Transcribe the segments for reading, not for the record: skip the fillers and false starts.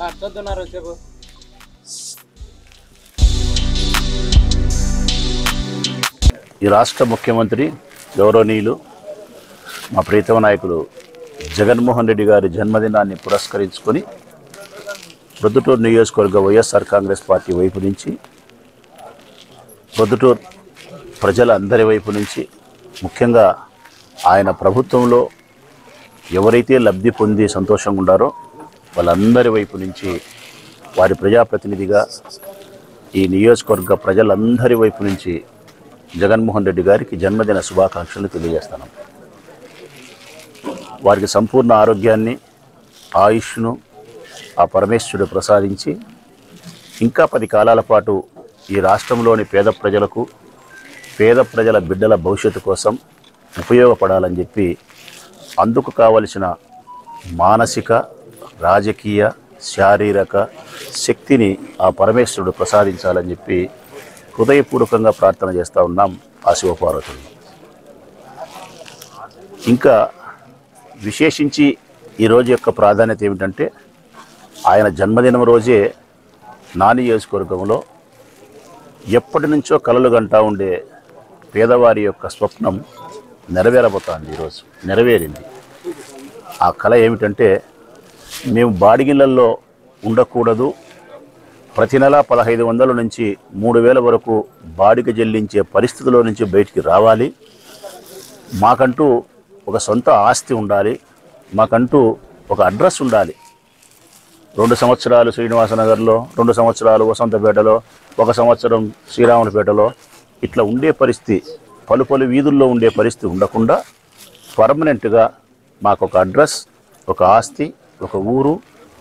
అర్థున్నారు చెప్పు. ఈ రాష్ట్ర ముఖ్యమంత్రి గౌరవనీయులు మా ప్రీతమ నాయకులు జగన్మోహన్ రెడ్డి గారి జన్మదినాన్ని పురస్కరించుకొని ప్రొద్దుటూరు నియోజకవర్గ వైఎస్ఆర్ కాంగ్రెస్ పార్టీ వైపు నుంచి, ప్రొద్దుటూరు ప్రజల అందరి వైపు నుంచి, ముఖ్యంగా ఆయన ప్రభుత్వంలో ఎవరైతే లబ్ధి పొంది సంతోషంగా ఉండారో వాళ్ళందరి వైపు నుంచి, వారి ప్రజాప్రతినిధిగా ఈ నియోజకవర్గ ప్రజలందరి వైపు నుంచి జగన్మోహన్ రెడ్డి గారికి జన్మదిన శుభాకాంక్షలు తెలియజేస్తాను. వారికి సంపూర్ణ ఆరోగ్యాన్ని, ఆయుష్ను ఆ పరమేశ్వరుడు ప్రసాదించి ఇంకా 10 కాలాల పాటు ఈ రాష్ట్రంలోని పేద ప్రజలకు, పేద ప్రజల బిడ్డల భవిష్యత్తు కోసం ఉపయోగపడాలని చెప్పి, అందుకు కావలసిన మానసిక, రాజకీయ, శారీరక శక్తిని ఆ పరమేశ్వరుడు ప్రసాదించాలని చెప్పి హృదయపూర్వకంగా ప్రార్థన చేస్తూ ఉన్నాం ఆ శివపార్వతులు. ఇంకా విశేషించి ఈరోజు యొక్క ప్రాధాన్యత ఏమిటంటే, ఆయన జన్మదినం రోజే నా నియోజకవర్గంలో ఎప్పటి నుంచో కలలు గంటా ఉండే పేదవారి యొక్క స్వప్నం నెరవేరబోతోంది. ఈరోజు నెరవేరింది. ఆ కళ ఏమిటంటే, మేము బాడిగిళ్ళల్లో ఉండకూడదు, ప్రతి నెల 1500 నుంచి 3000 వరకు బాడిగ చెల్లించే పరిస్థితిలో నుంచి బయటికి రావాలి, మాకంటూ ఒక సొంత ఆస్తి ఉండాలి, మాకంటూ ఒక అడ్రస్ ఉండాలి. 2 సంవత్సరాలు శ్రీనివాసనగర్లో, 2 సంవత్సరాలు వసంతపేటలో, 1 సంవత్సరం శ్రీరాములపేటలో ఇట్లా ఉండే పరిస్థితి, పలు వీధుల్లో ఉండే పరిస్థితి ఉండకుండా పర్మనెంట్గా మాకు ఒక అడ్రస్, ఒక ఆస్తి, ఒక ఊరు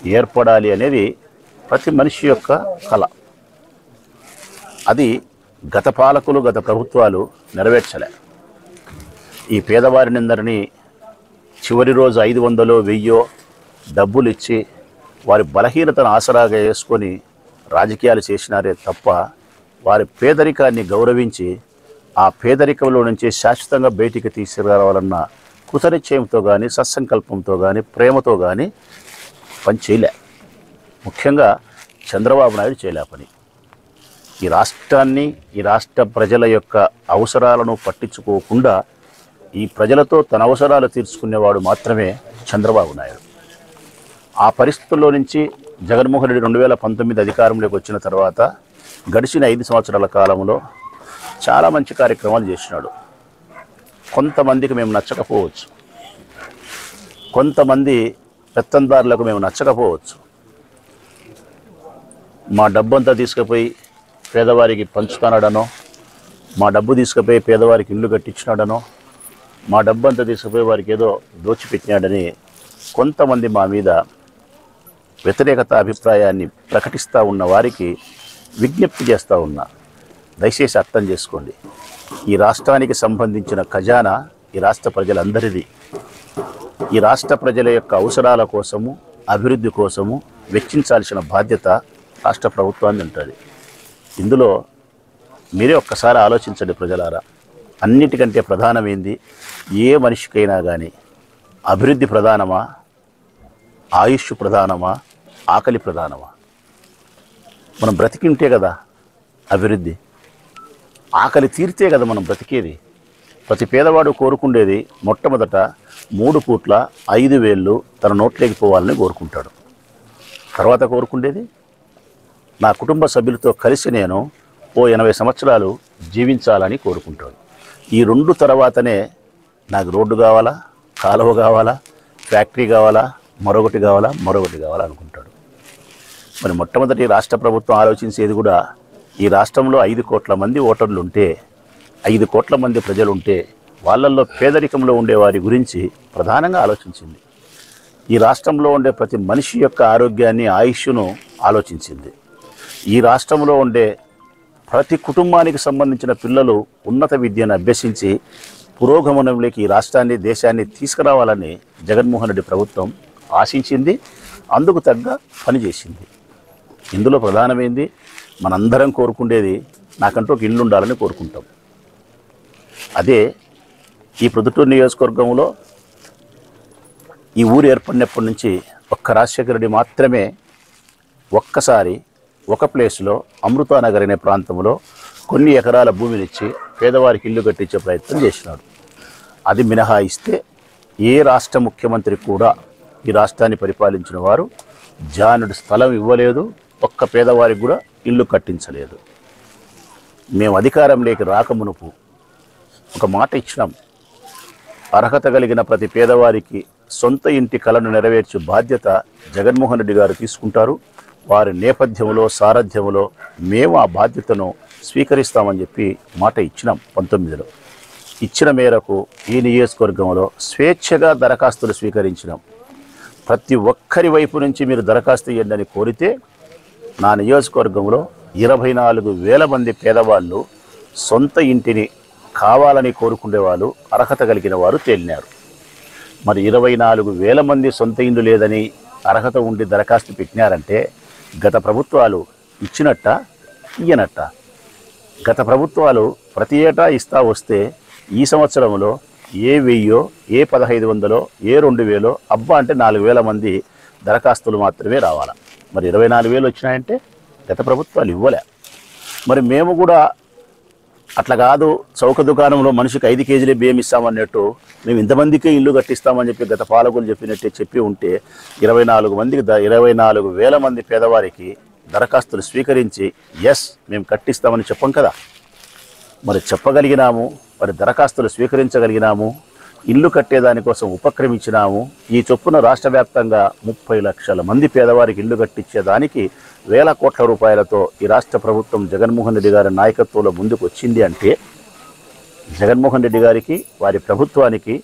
ఏర్పడాలి అనేది ప్రతి మనిషి యొక్క కళ. అది గత పాలకులు, గత ప్రభుత్వాలు నెరవేర్చలే. ఈ పేదవారినందరినీ చివరి రోజు 500, 1000 డబ్బులు ఇచ్చి వారి బలహీనతను ఆసరాగా వేసుకొని రాజకీయాలు చేసినారే తప్ప, వారి పేదరికాన్ని గౌరవించి ఆ పేదరికంలో నుంచి శాశ్వతంగా బయటికి తీసుకురావాలన్న కృతనిశ్చయంతో కానీ, సత్సంకల్పంతో కానీ, ప్రేమతో కానీ పని చేయలే. ముఖ్యంగా చంద్రబాబు నాయుడు చేయలే పని. ఈ రాష్ట్రాన్ని, ఈ రాష్ట్ర ప్రజల యొక్క అవసరాలను పట్టించుకోకుండా ఈ ప్రజలతో తన అవసరాలు తీర్చుకునేవాడు మాత్రమే చంద్రబాబు నాయుడు. ఆ పరిస్థితుల్లో నుంచి జగన్మోహన్ రెడ్డి 2019 అధికారంలోకి వచ్చిన తర్వాత గడిచిన 5 సంవత్సరాల కాలంలో చాలా మంచి కార్యక్రమాలు చేసినాడు. కొంతమందికి మేము నచ్చకపోవచ్చు, కొంతమంది పెత్తందారులకు మేము నచ్చకపోవచ్చు. మా డబ్బంతా తీసుకుపోయి పేదవారికి పంచుతానడనో, మా డబ్బు తీసుకుపోయి పేదవారికి ఇల్లు కట్టించినాడనో, మా డబ్బంతా తీసుకుపోయి వారికి ఏదో దోచిపెట్టినాడని కొంతమంది మా మీద వ్యతిరేకత అభిప్రాయాన్ని ప్రకటిస్తూ ఉన్న వారికి విజ్ఞప్తి చేస్తూ ఉన్నా, దయచేసి అర్థం చేసుకోండి. ఈ రాష్ట్రానికి సంబంధించిన ఖజానా ఈ రాష్ట్ర ప్రజలందరిది. ఈ రాష్ట్ర ప్రజల యొక్క అవసరాల కోసము, అభివృద్ధి కోసము వెచ్చించాల్సిన బాధ్యత రాష్ట్ర ప్రభుత్వాన్ని ఉంటుంది. ఇందులో మీరే ఒక్కసారి ఆలోచించండి ప్రజలారా. అన్నిటికంటే ప్రధానమైంది, ఏ మనిషికైనా కానీ అభివృద్ధి ప్రధానమా, ఆయుష్ ప్రధానమా, ఆకలి ప్రధానమా? మనం బ్రతికింటే కదా అభివృద్ధి, ఆకలి తీరితే కదా మనం బ్రతికేది. ప్రతి పేదవాడు కోరుకుండేది మొట్టమొదట 3 పూట్ల 5,000 తన నోట్లోకి పోవాలని కోరుకుంటాడు. తర్వాత కోరుకుండేది, నా కుటుంబ సభ్యులతో కలిసి నేను 80 సంవత్సరాలు జీవించాలని కోరుకుంటాడు. ఈ 2 తర్వాతనే నాకు రోడ్డు కావాలా, కాలువ కావాలా, ఫ్యాక్టరీ కావాలా, మరొకటి కావాలా అనుకుంటాడు. మరి మొట్టమొదటి రాష్ట్ర ప్రభుత్వం ఆలోచించేది కూడా, ఈ రాష్ట్రంలో 5 కోట్ల మంది ఓటర్లు ఉంటే, 5 కోట్ల మంది ప్రజలు ఉంటే, వాళ్ళల్లో పేదరికంలో ఉండే వారి గురించి ప్రధానంగా ఆలోచించింది. ఈ రాష్ట్రంలో ఉండే ప్రతి మనిషి యొక్క ఆరోగ్యాన్ని, ఆయుష్ను ఆలోచించింది. ఈ రాష్ట్రంలో ఉండే ప్రతి కుటుంబానికి సంబంధించిన పిల్లలు ఉన్నత విద్యను అభ్యసించి పురోగమనంలోకి ఈ రాష్ట్రాన్ని, దేశాన్ని తీసుకురావాలని జగన్మోహన్ రెడ్డి ప్రభుత్వం ఆశించింది. అందుకు తగ్గ పని చేసింది. ఇందులో ప్రధానమైంది, మనందరం కోరుకుండేది నాకంటూ ఒక ఇల్లు ఉండాలని కోరుకుంటాం. అదే ఈ ప్రొద్దుటూరు నియోజకవర్గంలో ఈ ఊరు ఏర్పడినప్పటి నుంచి ఒక్క రాజశేఖర రెడ్డి మాత్రమే ఒక్కసారి ఒక ప్లేస్లో అమృతానగర్ అనే ప్రాంతంలో కొన్ని ఎకరాల భూమినిచ్చి పేదవారికి ఇల్లు కట్టించే ప్రయత్నం చేసినాడు. అది మినహాయిస్తే ఏ రాష్ట్ర ముఖ్యమంత్రి కూడా ఈ రాష్ట్రాన్ని పరిపాలించిన వారు జానుడు స్థలం ఇవ్వలేదు, ఒక్క పేదవారికి కూడా ఇల్లు కట్టించలేదు. మేము అధికారంలోకి రాకమునుపు ఒక మాట ఇచ్చినాం, అర్హత కలిగిన ప్రతి పేదవారికి సొంత ఇంటి కలను నెరవేర్చే బాధ్యత జగన్మోహన్ రెడ్డి గారు తీసుకుంటారు. వారి నేపథ్యంలో సారథ్యంలో మేము ఆ బాధ్యతను స్వీకరిస్తామని చెప్పి మాట ఇచ్చినాం 19లో. ఇచ్చిన మేరకు ఈ నియోజకవర్గంలో స్వేచ్ఛగా దరఖాస్తులు స్వీకరించినాం. ప్రతి ఒక్కరి వైపు నుంచి మీరు దరఖాస్తు ఇవ్వండి అని కోరితే నా నియోజకవర్గంలో 24,000 మంది పేదవాళ్ళు సొంత ఇంటిని కావాలని కోరుకునే వాళ్ళు అర్హత కలిగిన వారు తేలినారు. మరి 24,000 మంది సొంత ఇల్లు లేదని అర్హత ఉండి దరఖాస్తు పెట్టినారంటే గత ప్రభుత్వాలు ఇచ్చినట్ట ఇయ్యనట్ట? గత ప్రభుత్వాలు ప్రతి ఏటా ఇస్తా వస్తే ఈ సంవత్సరంలో ఏ 1000, ఏ 1500, ఏ 2000 అబ్బా అంటే 4,000 మంది దరఖాస్తులు మాత్రమే రావాలి. మరి 24,000 వచ్చినాయంటే గత ప్రభుత్వాలు ఇవ్వలే. మరి మేము కూడా అట్లా కాదు, చౌక దుకాణంలో మనిషికి 5 కేజీలే బియ్యం ఇస్తామన్నట్టు మేము ఇంతమందికే ఇల్లు కట్టిస్తామని చెప్పి గత పాలకులు చెప్పినట్టే చెప్పి ఉంటే 24,000 మంది పేదవారికి దరఖాస్తులు స్వీకరించి ఎస్ మేము కట్టిస్తామని చెప్పం కదా. మరి చెప్పగలిగినాము, మరి దరఖాస్తులు స్వీకరించగలిగినాము, ఇల్లు కట్టేదానికోసం ఉపక్రమించినాము. ఈ చొప్పున రాష్ట్ర వ్యాప్తంగా 30 లక్షల మంది పేదవారికి ఇల్లు కట్టించేదానికి వేల కోట్ల రూపాయలతో ఈ రాష్ట్ర ప్రభుత్వం జగన్మోహన్ రెడ్డి గారి నాయకత్వంలో ముందుకు వచ్చింది అంటే జగన్మోహన్ రెడ్డి గారికి వారి ప్రభుత్వానికి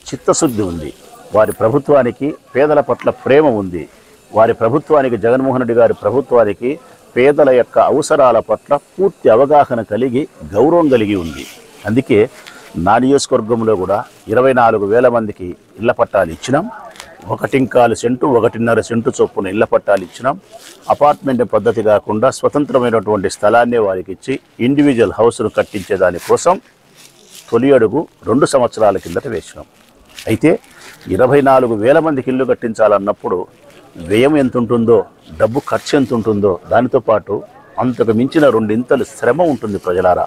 చిత్తశుద్ధి ఉంది, వారి ప్రభుత్వానికి పేదల పట్ల ప్రేమ ఉంది, వారి ప్రభుత్వానికి జగన్మోహన్ రెడ్డి గారి ప్రభుత్వానికి పేదల యొక్క అవసరాల పట్ల పూర్తి అవగాహన కలిగి గౌరవం కలిగి ఉంది. అందుకే నా నియోజకవర్గంలో కూడా 24,000 మందికి ఇళ్ల పట్టాలు ఇచ్చినాం. 1.25 సెంటు 1.5 సెంటు చొప్పున ఇళ్ల పట్టాలు ఇచ్చినాం. అపార్ట్మెంట్ పద్ధతి కాకుండా స్వతంత్రమైనటువంటి స్థలాన్ని వారికి ఇచ్చి ఇండివిజువల్ హౌస్ను కట్టించే దానికోసం తొలి అడుగు 2 సంవత్సరాల కిందట వేసినాం. అయితే 24,000 మందికి ఇల్లు కట్టించాలన్నప్పుడు వ్యయం ఎంత ఉంటుందో, డబ్బు ఖర్చు ఎంత ఉంటుందో, దానితో పాటు అంతకు మించిన 2 ఇంతలు శ్రమ ఉంటుంది. ప్రజలారా,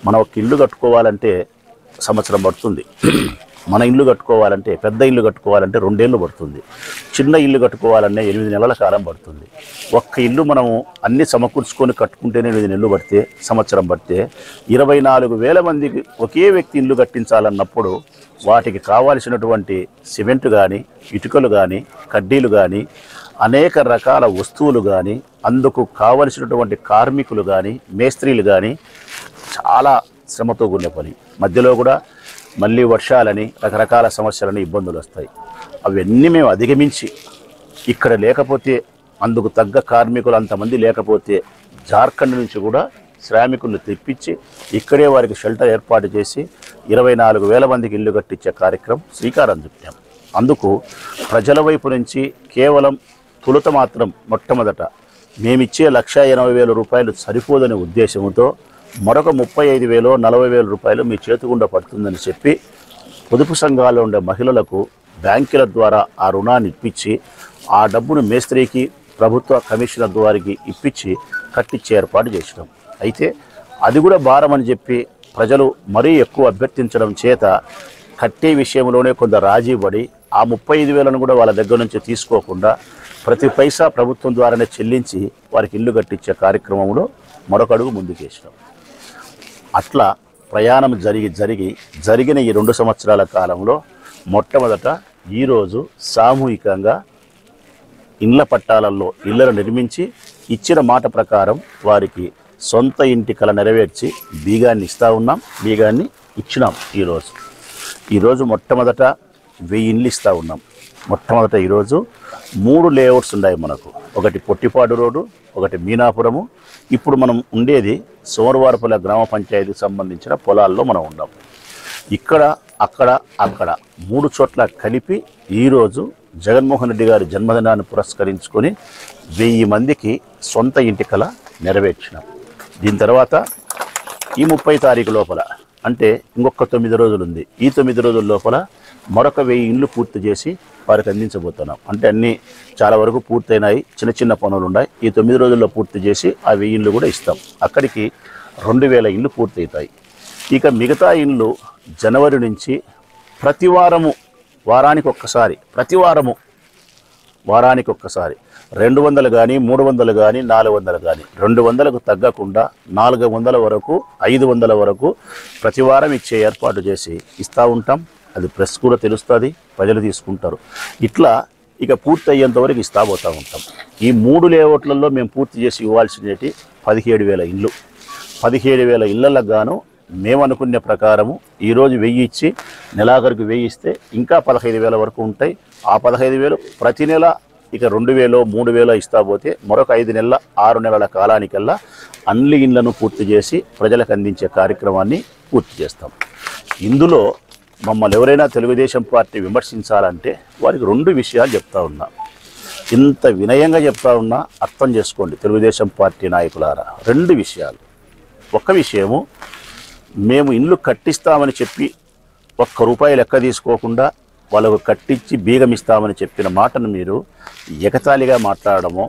మనం ఒక ఇల్లు కట్టుకోవాలంటే సంవత్సరం పడుతుంది. మన ఇల్లు కట్టుకోవాలంటే, పెద్ద ఇల్లు కట్టుకోవాలంటే 2 ఏళ్ళు పడుతుంది. చిన్న ఇల్లు కట్టుకోవాలంటే 8 నెలల కాలం పడుతుంది. ఒక్క ఇల్లు మనము అన్ని సమకూర్చుకొని కట్టుకుంటేనే 8 నెలలు పడితే, సంవత్సరం పడితే 24,000 మందికి ఒకే వ్యక్తి ఇల్లు కట్టించాలన్నప్పుడు వాటికి కావాల్సినటువంటి సిమెంట్ కానీ, ఇటుకలు కానీ, కడ్డీలు కానీ, అనేక రకాల వస్తువులు కానీ, అందుకు కావలసినటువంటి కార్మికులు కానీ, మేస్త్రీలు కానీ చాలా శ్రమతో కూడిన పని. మధ్యలో కూడా మళ్ళీ వర్షాలని, రకరకాల సమస్యలని, ఇబ్బందులు వస్తాయి. అవన్నీ మేము అధిగమించి ఇక్కడ లేకపోతే, అందుకు తగ్గ కార్మికులు అంతమంది లేకపోతే జార్ఖండ్ నుంచి కూడా శ్రామికులను తెప్పించి ఇక్కడే వారికి షెల్టర్ ఏర్పాటు చేసి 24,000 మందికి ఇల్లు కట్టించే కార్యక్రమం శ్రీకారం చుట్టాం. అందుకు ప్రజల వైపు నుంచి కేవలం తొలుత మాత్రం మొట్టమొదట మేమిచ్చే 1,80,000 రూపాయలు సరిపోదనే ఉద్దేశంతో మరొక 35,000 40,000 రూపాయలు మీ చేతిగుండా పడుతుందని చెప్పి పొదుపు సంఘాల్లో ఉండే మహిళలకు బ్యాంకుల ద్వారా ఆ రుణాన్ని ఇప్పించి ఆ డబ్బును మేస్త్రికి, ప్రభుత్వ కమిషనర్ ద్వారికి ఇప్పించి కట్టించే ఏర్పాటు చేసినాం. అయితే అది కూడా భారం అని చెప్పి ప్రజలు మరీ ఎక్కువ అభ్యర్థించడం చేత కట్టే విషయంలోనే కొంత రాజీ పడి ఆ 35,000ను కూడా వాళ్ళ దగ్గర నుంచి తీసుకోకుండా ప్రతి పైసా ప్రభుత్వం ద్వారానే చెల్లించి వారికి ఇల్లు కట్టించే కార్యక్రమంలో మరొక అడుగు ముందుకేసినాం. అట్లా ప్రయాణం జరిగిన ఈ 2 సంవత్సరాల కాలంలో మొట్టమొదట ఈరోజు సామూహికంగా ఇళ్ల పట్టాలలో ఇళ్లను నిర్మించి ఇచ్చిన మాట ప్రకారం వారికి సొంత ఇంటి కల నెరవేర్చి బీగాన్ని ఇస్తూ ఉన్నాం. బీగాన్ని ఇచ్చినాం. ఈరోజు మొట్టమొదట 1000 ఇండ్లు ఇస్తూ ఉన్నాం. మొట్టమొదట ఈరోజు 3 లేఅవుట్స్ ఉన్నాయి మనకు. ఒకటి పొట్టిపాడు రోడ్డు, ఒకటి మీనాపురము. ఇప్పుడు మనం ఉండేది సోమవారపల్లి గ్రామ పంచాయతీకి సంబంధించిన పొలాల్లో మనం ఉన్నాం. ఇక్కడ అక్కడ 3 చోట్ల కలిపి ఈరోజు జగన్మోహన్ రెడ్డి గారి జన్మదినాన్ని పురస్కరించుకొని 1000 మందికి సొంత ఇంటి కల నెరవేర్చినాం. దీని తర్వాత ఈ 30 తారీఖు లోపల అంటే ఇంకొక 9 రోజులు ఉంది. ఈ 9 రోజుల లోపల మరొక 1000 ఇండ్లు పూర్తి చేసి వారికి అందించబోతున్నాం. అంటే అన్నీ చాలా వరకు పూర్తయినాయి, చిన్న చిన్న పనులు ఉన్నాయి. ఈ 9 రోజుల్లో పూర్తి చేసి ఆ 1000 ఇండ్లు కూడా ఇస్తాం. అక్కడికి 2000 ఇండ్లు పూర్తవుతాయి. ఇక మిగతా ఇండ్లు జనవరి నుంచి ప్రతి వారము వారానికి ఒక్కసారి 200 కానీ 300 కానీ 400 కానీ 200కు తగ్గకుండా 400 వరకు 500 వరకు ప్రతి వారం ఇచ్చే ఏర్పాటు చేసి ఇస్తూ ఉంటాం. అది ప్రెస్ కూడా తెలుస్తుంది, ప్రజలు తీసుకుంటారు. ఇట్లా ఇక పూర్తి అయ్యేంత వరకు ఇస్తా పోతూ ఉంటాం. ఈ 3 లేఅవుట్లలో మేము పూర్తి చేసి ఇవ్వాల్సినవి 17,000 ఇండ్లు. 17,000 ఇళ్లకు గాను మేము అనుకునే ప్రకారము ఈరోజు 1000 ఇచ్చి నెలాఖరికి 1000 ఇస్తే ఇంకా 15,000 వరకు ఉంటాయి. ఆ 15,000 ప్రతి నెల ఇక 2,000 3,000 ఇస్తా పోతే మరొక 5 నెలల 6 నెలల కాలానికల్లా అన్ని ఇండ్లను పూర్తి చేసి ప్రజలకు అందించే కార్యక్రమాన్ని పూర్తి చేస్తాం. ఇందులో మమ్మల్ని ఎవరైనా తెలుగుదేశం పార్టీ విమర్శించాలంటే వారికి 2 విషయాలు చెప్తా ఉన్నా. ఇంత వినయంగా చెప్తా ఉన్నా అర్థం చేసుకోండి తెలుగుదేశం పార్టీ నాయకులారా. 2 విషయాలు. ఒక విషయము, మేము ఇండ్లు కట్టిస్తామని చెప్పి ₹1 లెక్క తీసుకోకుండా వాళ్ళకు కట్టించి బీగమిస్తామని చెప్పిన మాటను మీరు ఎగతాళిగా మాట్లాడడమో,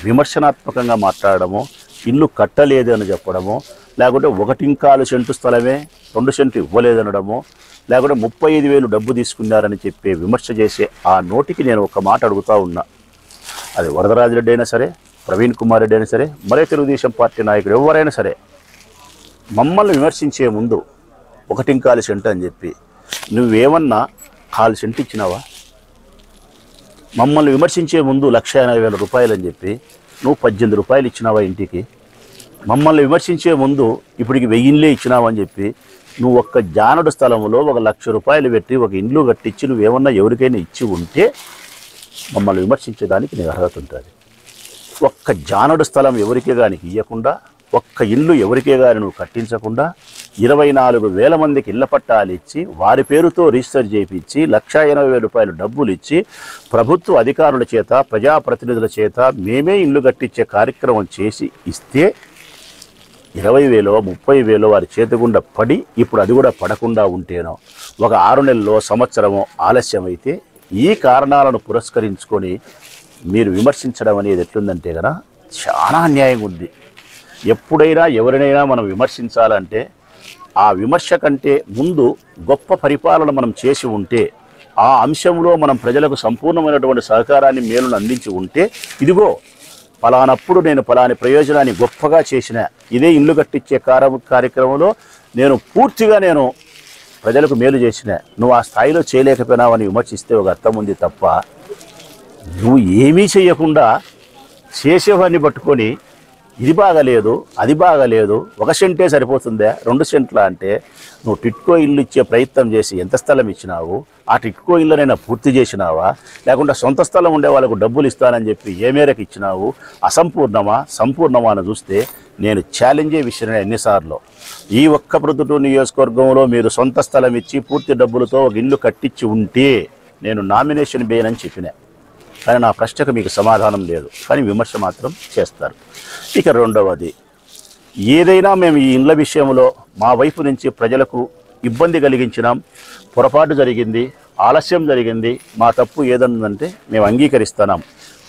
విమర్శనాత్మకంగా మాట్లాడడమో, ఇల్లు కట్టలేదు అని చెప్పడమో, లేకుంటే 1.25 సెంటు స్థలమే 2 సెంట్లు ఇవ్వలేదనడమో, లేకుంటే 35,000 డబ్బు తీసుకున్నారని చెప్పి విమర్శ చేసే ఆ నోటికి నేను ఒక మాట అడుగుతూ ఉన్నా. అది వరదరాజిరెడ్డి అయినా సరే, ప్రవీణ్ కుమార్ రెడ్డి అయినా సరే, మరే తెలుగుదేశం పార్టీ నాయకుడు ఎవరైనా సరే, మమ్మల్ని విమర్శించే ముందు 1.25 సెంటు అని చెప్పి నువ్వేమన్నా 1/4 సెంటు ఇచ్చినావా? మమ్మల్ని విమర్శించే ముందు ₹1,80,000 అని చెప్పి నువ్వు ₹18 ఇచ్చినావా ఇంటికి? మమ్మల్ని విమర్శించే ముందు ఇప్పటికి 1000 ఇండ్లే ఇచ్చినావని చెప్పి నువ్వు ఒక్క జానడు స్థలంలో ₹1,00,000 పెట్టి ఒక ఇండ్లు కట్టించి నువ్వేమన్నా ఎవరికైనా ఇచ్చి ఉంటే మమ్మల్ని విమర్శించేదానికి నీకు అర్హత ఉంటుంది. ఒక్క జానడు స్థలం ఎవరికే కానీ ఇవ్వకుండా, ఒక్క ఇల్లు ఎవరికే కానీ నువ్వు కట్టించకుండా 24,000 మందికి ఇళ్ల పట్టాలు ఇచ్చి వారి పేరుతో రిజిస్టర్ చేయించి ₹1,80,000 డబ్బులు ఇచ్చి ప్రభుత్వ అధికారుల చేత ప్రజాప్రతినిధుల చేత మేమే ఇల్లు కట్టించే కార్యక్రమం చేసి ఇస్తే 20,000 30,000 వారి చేతిగుండా పడి ఇప్పుడు అది కూడా పడకుండా ఉంటేనో ఒక 6 నెలల్లో సంవత్సరమో ఆలస్యమైతే ఈ కారణాలను పురస్కరించుకొని మీరు విమర్శించడం అనేది ఎట్లుందంటే కదా చాలా అన్యాయంగా ఉంది. ఎప్పుడైనా ఎవరినైనా మనం విమర్శించాలంటే ఆ విమర్శ కంటే ముందు గొప్ప పరిపాలన మనం చేసి ఉంటే, ఆ అంశంలో మనం ప్రజలకు సంపూర్ణమైనటువంటి సహకారాన్ని మేలును అందించి ఉంటే, ఇదిగో పలానప్పుడు నేను పలాని ప్రయోజనాన్ని గొప్పగా చేసిన, ఇదే ఇల్లు కట్టించే కార్యక్రమంలో నేను పూర్తిగా ప్రజలకు మేలు చేసిన, నువ్వు ఆ స్థాయిలో చేయలేకపోయినావని విమర్శిస్తే ఒక అర్థం ఉంది తప్ప, నువ్వు ఏమీ చేయకుండా చేసేవాడిని పట్టుకొని ఇది బాగలేదు అది బాగలేదు 1 సెంటే సరిపోతుందా 2 సెంట్ల అంటే నువ్వు టిట్కో ఇల్లు ఇచ్చే ప్రయత్నం చేసి ఎంత స్థలం ఇచ్చినావు? ఆ టిట్కో ఇల్లునైనా పూర్తి చేసినావా? లేకుండా సొంత స్థలం ఉండే వాళ్ళకు డబ్బులు ఇస్తానని చెప్పి ఏ మేరకు ఇచ్చినావు? అసంపూర్ణమా సంపూర్ణమా అని చూస్తే నేను ఛాలెంజే విషయం ఎన్నిసార్లు. ఈ ఒక్క ప్రొద్దుటూరు నియోజకవర్గంలో మీరు సొంత స్థలం ఇచ్చి పూర్తి డబ్బులతో ఒక ఇల్లు కట్టించి ఉంటే నేను నామినేషన్ వేయనని చెప్పినా. కానీ నా ప్రశ్నకు మీకు సమాధానం లేదు, కానీ విమర్శ మాత్రం చేస్తారు. ఇక రెండవది, ఏదైనా మేము ఈ ఇండ్ల విషయంలో మా వైపు నుంచి ప్రజలకు ఇబ్బంది కలిగించినాం, పొరపాటు జరిగింది, ఆలస్యం జరిగింది, మా తప్పు ఏదన్నంటే మేము అంగీకరిస్తున్నాం.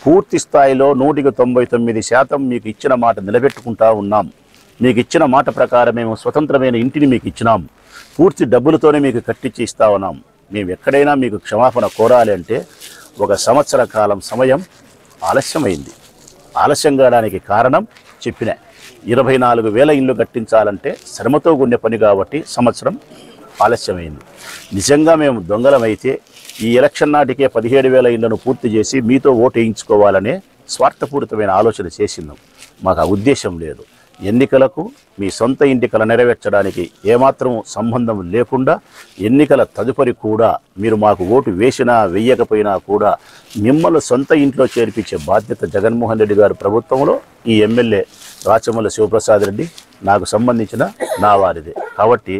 పూర్తి స్థాయిలో 199% మీకు ఇచ్చిన మాట నిలబెట్టుకుంటా ఉన్నాం. మీకు ఇచ్చిన మాట ప్రకారం మేము స్వతంత్రమైన ఇంటిని మీకు ఇచ్చినాం, పూర్తి డబ్బులతోనే మీకు కట్టించి ఇస్తా ఉన్నాం. మేము ఎక్కడైనా మీకు క్షమాపణ కోరాలి అంటే 1 సంవత్సర కాలం సమయం ఆలస్యమైంది. ఆలస్యం కావడానికి కారణం చెప్పిన 24,000 ఇల్లు కట్టించాలంటే శ్రమతో కూడిన పని కాబట్టి సంవత్సరం ఆలస్యమైంది. నిజంగా మేము దొంగలమైతే ఈ ఎలక్షన్ నాటికే 17,000 ఇళ్లను పూర్తి చేసి మీతో ఓటు వేయించుకోవాలనే స్వార్థపూరితమైన ఆలోచన చేసినాం. మాకు ఆ ఉద్దేశం లేదు. ఎన్నికలకు మీ సొంత ఎన్నికలు నెరవేర్చడానికి ఏమాత్రం సంబంధం లేకుండా ఎన్నికల తదుపరి కూడా మీరు మాకు ఓటు వేసినా వేయకపోయినా కూడా మిమ్మల్ని సొంత ఇంట్లో చేర్పించే బాధ్యత జగన్మోహన్ రెడ్డి గారి ప్రభుత్వంలో ఈ ఎమ్మెల్యే రాచమల్లి శివప్రసాద్ రెడ్డి నాకు సంబంధించిన నా వారిదే. కాబట్టి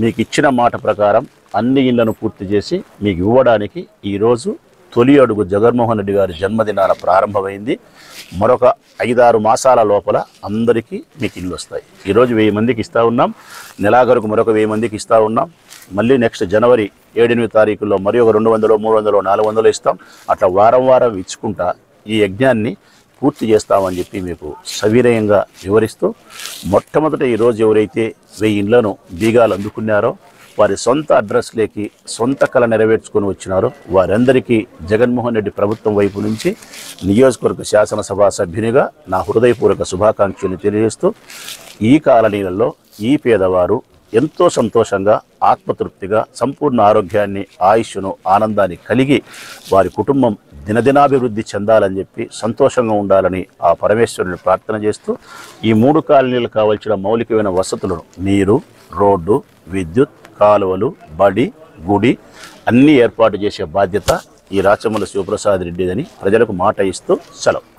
మీకు ఇచ్చిన మాట ప్రకారం అన్ని ఇళ్లను పూర్తి చేసి మీకు ఇవ్వడానికి ఈరోజు తొలి అడుగు జగన్మోహన్ రెడ్డి గారి జన్మదినాన ప్రారంభమైంది. మరొక 5-6 మాసాల లోపల అందరికీ మీకు ఇల్లు వస్తాయి. ఈరోజు 1000 మందికి ఇస్తూ ఉన్నాం, నెలాఖరుకు మరొక 1000 మందికి ఇస్తూ ఉన్నాం. మళ్ళీ నెక్స్ట్ జనవరి 7-8 తారీఖుల్లో మరి ఒక 200, 300, 400 ఇస్తాం. అట్లా వారం వారం ఇచ్చుకుంటా ఈ యజ్ఞాన్ని పూర్తి చేస్తామని చెప్పి మీకు సవినయంగా వివరిస్తూ, మొట్టమొదట ఈరోజు ఎవరైతే 1000 ఇండ్లను బీగాలు అందుకున్నారో, వారి సొంత అడ్రస్లేకి సొంత కళ నెరవేర్చుకొని వచ్చినారో వారందరికీ జగన్మోహన్ రెడ్డి ప్రభుత్వం వైపు నుంచి నియోజకవర్గ శాసనసభ సభ్యునిగా నా హృదయపూర్వక శుభాకాంక్షలు తెలియజేస్తూ, ఈ కాలనీలలో ఈ పేదవారు ఎంతో సంతోషంగా, ఆత్మతృప్తిగా, సంపూర్ణ ఆరోగ్యాన్ని, ఆయుష్ను, ఆనందాన్ని కలిగి వారి కుటుంబం దినదినాభివృద్ధి చెందాలని చెప్పి సంతోషంగా ఉండాలని ఆ పరమేశ్వరుని ప్రార్థన చేస్తూ, ఈ 3 కాలనీలకు కావాల్సిన మౌలికమైన వసతులను నీరు, రోడ్డు, విద్యుత్, కాలువలు, బడి, గుడి అన్నీ ఏర్పాటు చేసే బాధ్యత ఈ రాచమల్లు శివప్రసాద్ రెడ్డిదని ప్రజలకు మాట ఇస్తూ సెలవు.